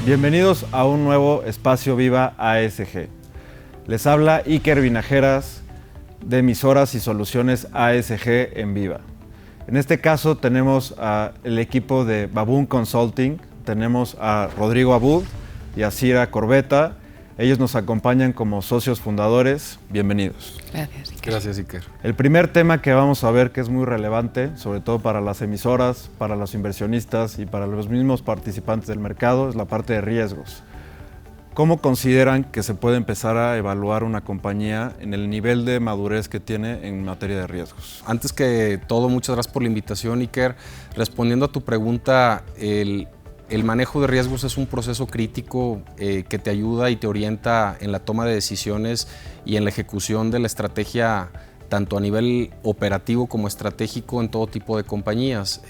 Bienvenidos a un nuevo Espacio Viva ASG. Les habla Iker Vinajeras de Emisoras y Soluciones ASG en Viva. En este caso tenemos al equipo de Baboon Consulting, tenemos a Rodrigo Abud y a Cira Corbetta. Ellos nos acompañan como socios fundadores. Bienvenidos. Gracias, Iker. Gracias, Iker. El primer tema que vamos a ver, que es muy relevante, sobre todo para las emisoras, para los inversionistas y para los mismos participantes del mercado, es la parte de riesgos. ¿Cómo consideran que se puede empezar a evaluar una compañía en el nivel de madurez que tiene en materia de riesgos? Antes que todo, muchas gracias por la invitación, Iker. Respondiendo a tu pregunta, el manejo de riesgos es un proceso crítico que te ayuda y te orienta en la toma de decisiones y en la ejecución de la estrategia, tanto a nivel operativo como estratégico en todo tipo de compañías.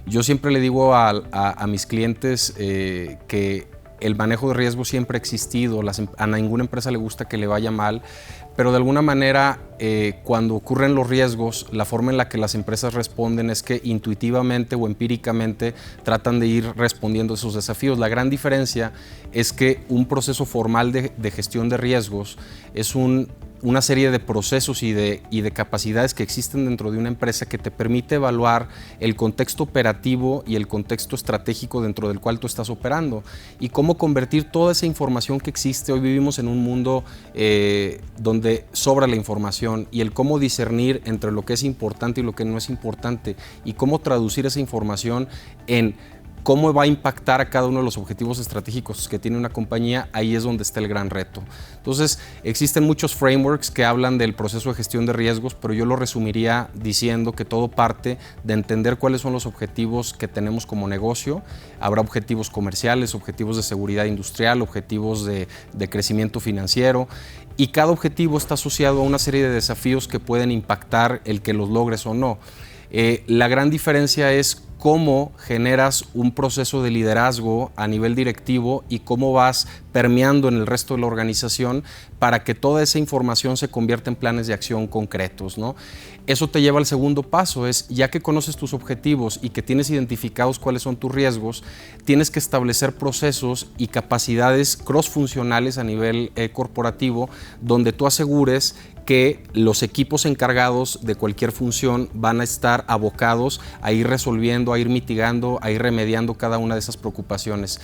Yo siempre le digo a mis clientes que el manejo de riesgos siempre ha existido, a ninguna empresa le gusta que le vaya mal, pero de alguna manera cuando ocurren los riesgos, la forma en la que las empresas responden es que intuitivamente o empíricamente tratan de ir respondiendo a esos desafíos. La gran diferencia es que un proceso formal de gestión de riesgos es una serie de procesos y de capacidades que existen dentro de una empresa que te permite evaluar el contexto operativo y el contexto estratégico dentro del cual tú estás operando y cómo convertir toda esa información que existe. Hoy vivimos en un mundo donde sobra la información, y el cómo discernir entre lo que es importante y lo que no es importante y cómo traducir esa información en cómo va a impactar a cada uno de los objetivos estratégicos que tiene una compañía, ahí es donde está el gran reto. Entonces, existen muchos frameworks que hablan del proceso de gestión de riesgos, pero yo lo resumiría diciendo que todo parte de entender cuáles son los objetivos que tenemos como negocio. Habrá objetivos comerciales, objetivos de seguridad industrial, objetivos de crecimiento financiero, y cada objetivo está asociado a una serie de desafíos que pueden impactar el que los logres o no. La gran diferencia es cómo generas un proceso de liderazgo a nivel directivo y cómo vas permeando en el resto de la organización para que toda esa información se convierta en planes de acción concretos, ¿no? Eso te lleva al segundo paso, es ya que conoces tus objetivos y que tienes identificados cuáles son tus riesgos, tienes que establecer procesos y capacidades cross-funcionales a nivel corporativo donde tú asegures que los equipos encargados de cualquier función van a estar abocados a ir resolviendo, a ir mitigando, a ir remediando cada una de esas preocupaciones.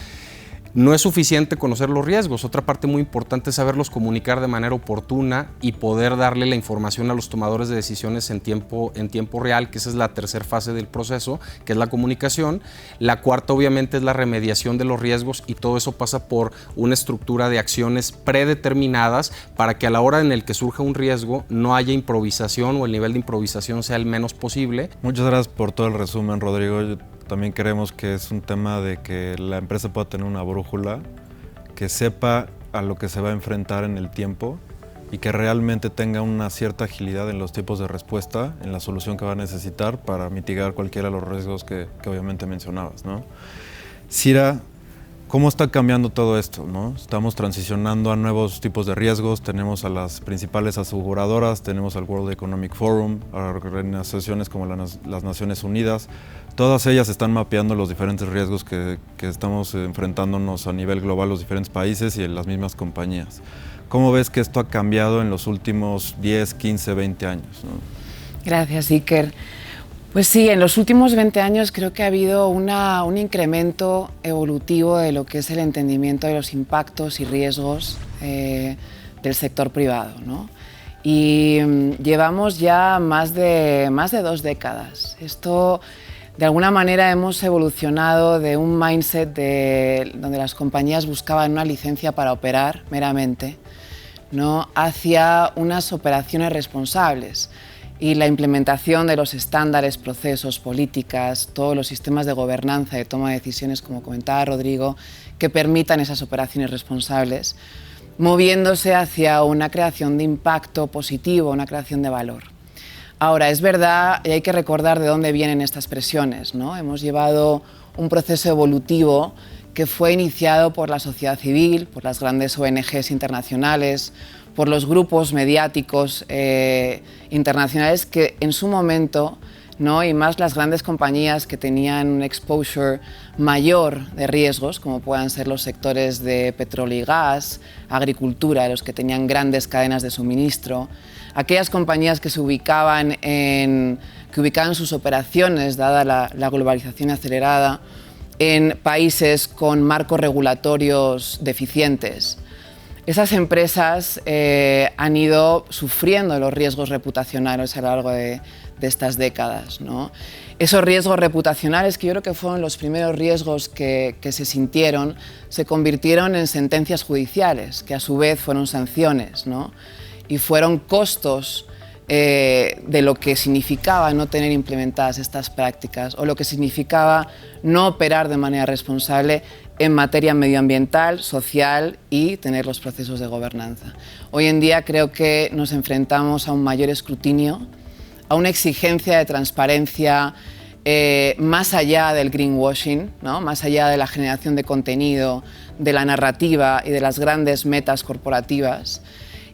No es suficiente conocer los riesgos, otra parte muy importante es saberlos comunicar de manera oportuna y poder darle la información a los tomadores de decisiones en tiempo real, que esa es la tercera fase del proceso, que es la comunicación. La cuarta obviamente es la remediación de los riesgos, y todo eso pasa por una estructura de acciones predeterminadas para que a la hora en el que surja un riesgo no haya improvisación o el nivel de improvisación sea el menos posible. Muchas gracias por todo el resumen, Rodrigo. También creemos que es un tema de que la empresa pueda tener una brújula, que sepa a lo que se va a enfrentar en el tiempo y que realmente tenga una cierta agilidad en los tiempos de respuesta, en la solución que va a necesitar para mitigar cualquiera de los riesgos que obviamente mencionabas, ¿no? Cira, ¿cómo está cambiando todo esto, ¿no? Estamos transicionando a nuevos tipos de riesgos, tenemos a las principales aseguradoras, tenemos al World Economic Forum, a organizaciones como las Naciones Unidas. Todas ellas están mapeando los diferentes riesgos que estamos enfrentándonos a nivel global, los diferentes países y en las mismas compañías. ¿Cómo ves que esto ha cambiado en los últimos 10, 15, 20 años, ¿no? Gracias, Iker. Pues sí, en los últimos 20 años creo que ha habido un incremento evolutivo de lo que es el entendimiento de los impactos y riesgos del sector privado, ¿no? Y llevamos ya más de 2 décadas. Esto, de alguna manera, hemos evolucionado de un mindset donde las compañías buscaban una licencia para operar meramente, ¿no?, hacia unas operaciones responsables. Y la implementación de los estándares, procesos, políticas, todos los sistemas de gobernanza y de toma de decisiones, como comentaba Rodrigo, que permitan esas operaciones responsables, moviéndose hacia una creación de impacto positivo, una creación de valor. Ahora, es verdad, y hay que recordar de dónde vienen estas presiones, ¿no? Hemos llevado un proceso evolutivo que fue iniciado por la sociedad civil, por las grandes ONGs internacionales, por los grupos mediáticos internacionales que en su momento ¿no? Y más las grandes compañías que tenían un exposure mayor de riesgos, como puedan ser los sectores de petróleo y gas, agricultura, los que tenían grandes cadenas de suministro, aquellas compañías que ubicaban sus operaciones, dada la globalización acelerada, en países con marcos regulatorios deficientes. Esas empresas han ido sufriendo los riesgos reputacionales a lo largo de estas décadas, ¿no? Esos riesgos reputacionales, que yo creo que fueron los primeros riesgos que se sintieron, se convirtieron en sentencias judiciales, que a su vez fueron sanciones, ¿no? Y fueron costos de lo que significaba no tener implementadas estas prácticas o lo que significaba no operar de manera responsable en materia medioambiental, social y tener los procesos de gobernanza. Hoy en día creo que nos enfrentamos a un mayor escrutinio, a una exigencia de transparencia más allá del greenwashing, ¿no? Más allá de la generación de contenido, de la narrativa y de las grandes metas corporativas.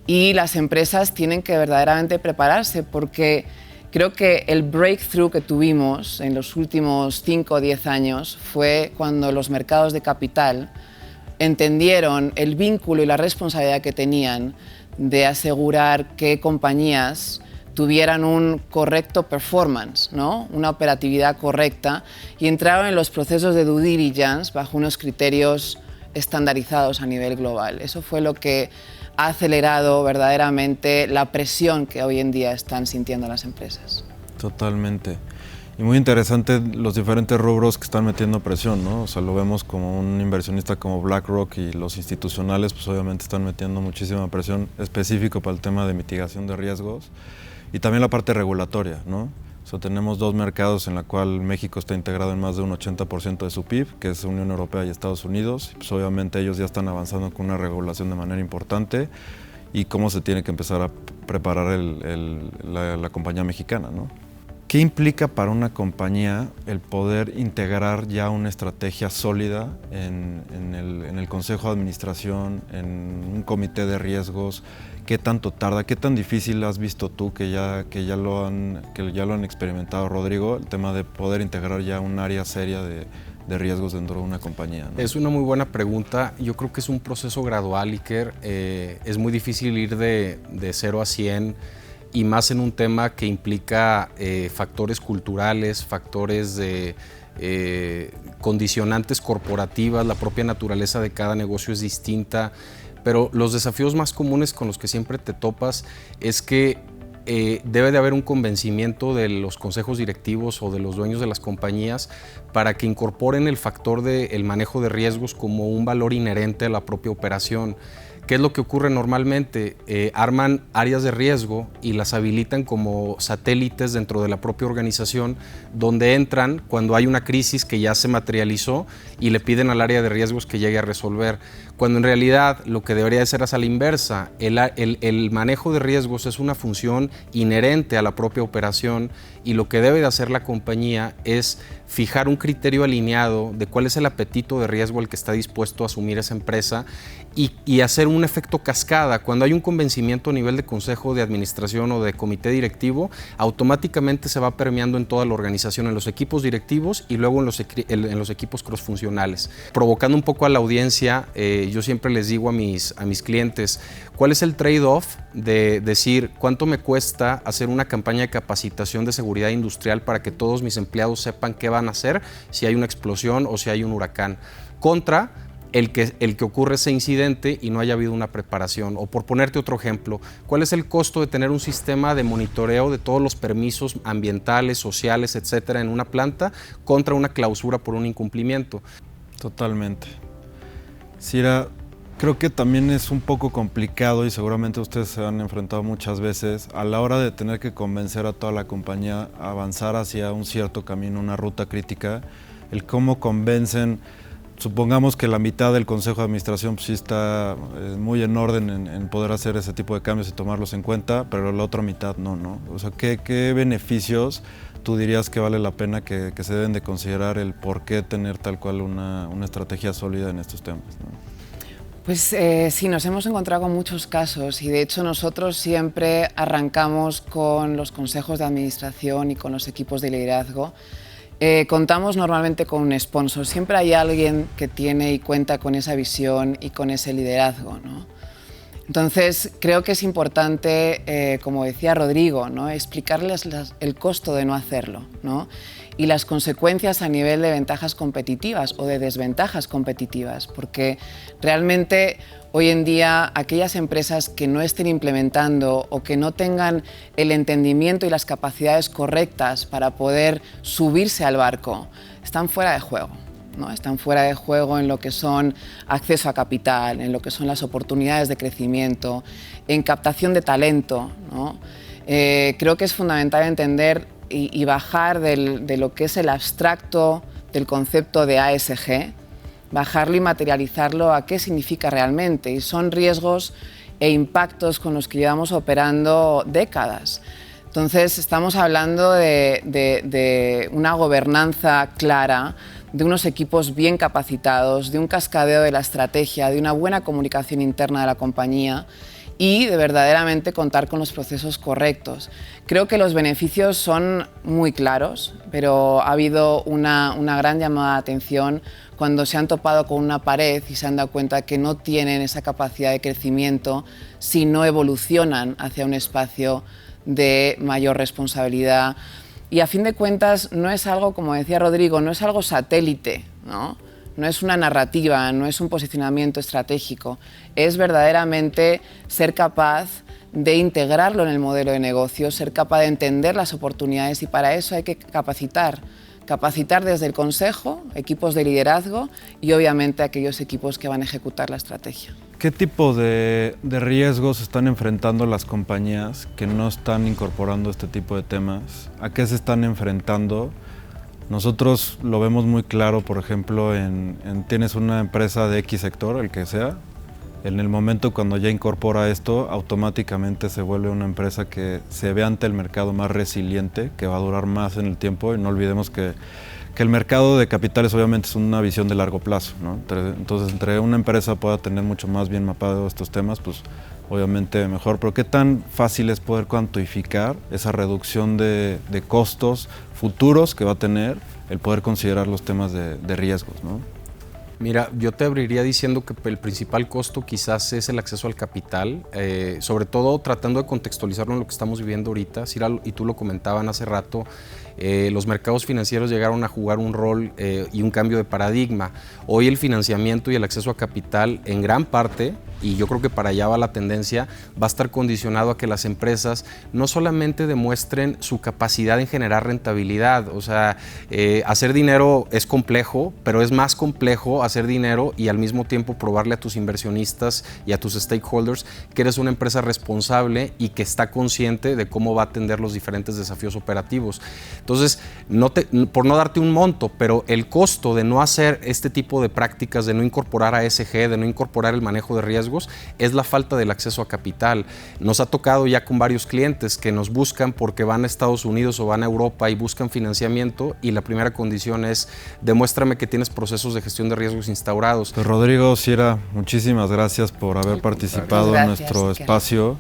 Y las empresas tienen que verdaderamente prepararse, porque creo que el breakthrough que tuvimos en los últimos 5 o 10 años fue cuando los mercados de capital entendieron el vínculo y la responsabilidad que tenían de asegurar que compañías tuvieran un correcto performance, ¿no? Una operatividad correcta, y entraron en los procesos de due diligence bajo unos criterios estandarizados a nivel global. Eso fue lo que ha acelerado verdaderamente la presión que hoy en día están sintiendo las empresas. Totalmente. Y muy interesante los diferentes rubros que están metiendo presión, ¿no? O sea, lo vemos como un inversionista como BlackRock, y los institucionales pues obviamente están metiendo muchísima presión específico para el tema de mitigación de riesgos, y también la parte regulatoria, ¿no? O sea, tenemos dos mercados en la cual México está integrado en más de un 80% de su PIB, que es Unión Europea y Estados Unidos. Y pues obviamente ellos ya están avanzando con una regulación de manera importante, y cómo se tiene que empezar a preparar la compañía mexicana, ¿no? ¿Qué implica para una compañía el poder integrar ya una estrategia sólida en el consejo de administración, en un comité de riesgos? ¿Qué tanto tarda? ¿Qué tan difícil has visto tú que ya lo han experimentado, Rodrigo, el tema de poder integrar ya un área seria de riesgos dentro de una compañía, ¿no? Es una muy buena pregunta. Yo creo que es un proceso gradual, Iker. Es muy difícil ir de 0 a 100, y más en un tema que implica factores culturales, factores de condicionantes corporativas. La propia naturaleza de cada negocio es distinta, pero los desafíos más comunes con los que siempre te topas es que debe de haber un convencimiento de los consejos directivos o de los dueños de las compañías para que incorporen el factor del manejo de riesgos como un valor inherente a la propia operación. ¿Qué es lo que ocurre normalmente? Arman áreas de riesgo y las habilitan como satélites dentro de la propia organización, donde entran cuando hay una crisis que ya se materializó y le piden al área de riesgos que llegue a resolver. Cuando en realidad lo que debería de ser es a la inversa. El manejo de riesgos es una función inherente a la propia operación, y lo que debe de hacer la compañía es fijar un criterio alineado de cuál es el apetito de riesgo al que está dispuesto a asumir esa empresa, y hacer un efecto cascada. Cuando hay un convencimiento a nivel de consejo de administración o de comité directivo, automáticamente se va permeando en toda la organización, en los equipos directivos y luego en los equipos crossfuncionales, provocando un poco a la audiencia. Yo siempre les digo a mis clientes, ¿cuál es el trade-off de decir cuánto me cuesta hacer una campaña de capacitación de seguridad industrial para que todos mis empleados sepan qué van a hacer si hay una explosión o si hay un huracán, contra el que ocurre ese incidente y no haya habido una preparación? O por ponerte otro ejemplo, ¿cuál es el costo de tener un sistema de monitoreo de todos los permisos ambientales, sociales, etcétera, en una planta, contra una clausura por un incumplimiento? Totalmente. Cira, creo que también es un poco complicado, y seguramente ustedes se han enfrentado muchas veces a la hora de tener que convencer a toda la compañía a avanzar hacia un cierto camino, una ruta crítica, el cómo convencen. Supongamos que la mitad del Consejo de Administración pues, sí está muy en orden en poder hacer ese tipo de cambios y tomarlos en cuenta, pero la otra mitad no, ¿no? O sea, ¿qué beneficios tú dirías que vale la pena que se deben de considerar el por qué tener tal cual una estrategia sólida en estos temas, ¿no? Pues sí, nos hemos encontrado con muchos casos y de hecho nosotros siempre arrancamos con los consejos de administración y con los equipos de liderazgo. Contamos normalmente con un sponsor, siempre hay alguien que tiene y cuenta con esa visión y con ese liderazgo, ¿no? Entonces creo que es importante, como decía Rodrigo, ¿no? Explicarles el costo de no hacerlo, ¿no? Y las consecuencias a nivel de ventajas competitivas o de desventajas competitivas, porque realmente hoy en día aquellas empresas que no estén implementando o que no tengan el entendimiento y las capacidades correctas para poder subirse al barco están fuera de juego, ¿no? Están fuera de juego en lo que son acceso a capital, en lo que son las oportunidades de crecimiento, en captación de talento, ¿no? Creo que es fundamental entender y bajar de lo que es el abstracto del concepto de ASG, bajarlo y materializarlo a qué significa realmente. Y son riesgos e impactos con los que llevamos operando décadas. Entonces estamos hablando de una gobernanza clara, de unos equipos bien capacitados, de un cascadeo de la estrategia, de una buena comunicación interna de la compañía y de verdaderamente contar con los procesos correctos. Creo que los beneficios son muy claros, pero ha habido una gran llamada de atención cuando se han topado con una pared y se han dado cuenta que no tienen esa capacidad de crecimiento si no evolucionan hacia un espacio de mayor responsabilidad. Y a fin de cuentas no es algo, como decía Rodrigo, no es algo satélite, ¿no? No es una narrativa, no es un posicionamiento estratégico, es verdaderamente ser capaz de integrarlo en el modelo de negocio, ser capaz de entender las oportunidades y para eso hay que capacitar desde el consejo, equipos de liderazgo y obviamente aquellos equipos que van a ejecutar la estrategia. ¿Qué tipo de riesgos están enfrentando las compañías que no están incorporando este tipo de temas? ¿A qué se están enfrentando? Nosotros lo vemos muy claro, por ejemplo, tienes una empresa de X sector, el que sea, en el momento cuando ya incorpora esto, automáticamente se vuelve una empresa que se ve ante el mercado más resiliente, que va a durar más en el tiempo y no olvidemos que el mercado de capitales obviamente es una visión de largo plazo, ¿no? Entonces, entre una empresa pueda tener mucho más bien mapado estos temas, pues obviamente mejor. Pero ¿qué tan fácil es poder cuantificar esa reducción de costos futuros que va a tener el poder considerar los temas de riesgos, ¿no? Mira, yo te abriría diciendo que el principal costo quizás es el acceso al capital, sobre todo tratando de contextualizarlo en lo que estamos viviendo ahorita. Cira, y tú lo comentaban hace rato, los mercados financieros llegaron a jugar un rol y un cambio de paradigma. Hoy el financiamiento y el acceso a capital en gran parte, y yo creo que para allá va la tendencia, va a estar condicionado a que las empresas no solamente demuestren su capacidad en generar rentabilidad, o sea, hacer dinero es complejo, pero es más complejo hacer dinero y al mismo tiempo probarle a tus inversionistas y a tus stakeholders que eres una empresa responsable y que está consciente de cómo va a atender los diferentes desafíos operativos. Entonces, por no darte un monto, pero el costo de no hacer este tipo de prácticas, de no incorporar ASG, de no incorporar el manejo de riesgos, es la falta del acceso a capital. Nos ha tocado ya con varios clientes que nos buscan porque van a Estados Unidos o van a Europa y buscan financiamiento y la primera condición es demuéstrame que tienes procesos de gestión de riesgos instaurados. Pues Rodrigo, Cira, muchísimas gracias por haber participado en nuestro espacio.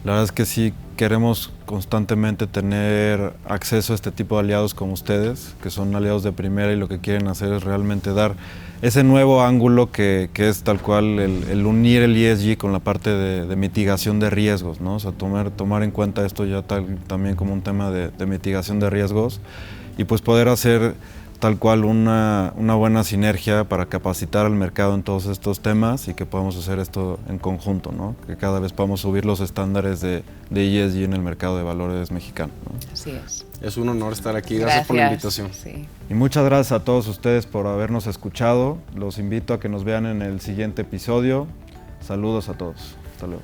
La verdad es que sí queremos constantemente tener acceso a este tipo de aliados como ustedes, que son aliados de primera y lo que quieren hacer es realmente dar ese nuevo ángulo que es tal cual el unir el ESG con la parte de mitigación de riesgos, ¿no? O sea, tomar en cuenta esto ya también como un tema de mitigación de riesgos y pues poder hacer tal cual una buena sinergia para capacitar al mercado en todos estos temas y que podamos hacer esto en conjunto, ¿no? Que cada vez podamos subir los estándares de ESG en el mercado de valores mexicano, ¿no? Así es. Es un honor estar aquí, gracias por la invitación. Sí. Y muchas gracias a todos ustedes por habernos escuchado. Los invito a que nos vean en el siguiente episodio. Saludos a todos. Hasta luego.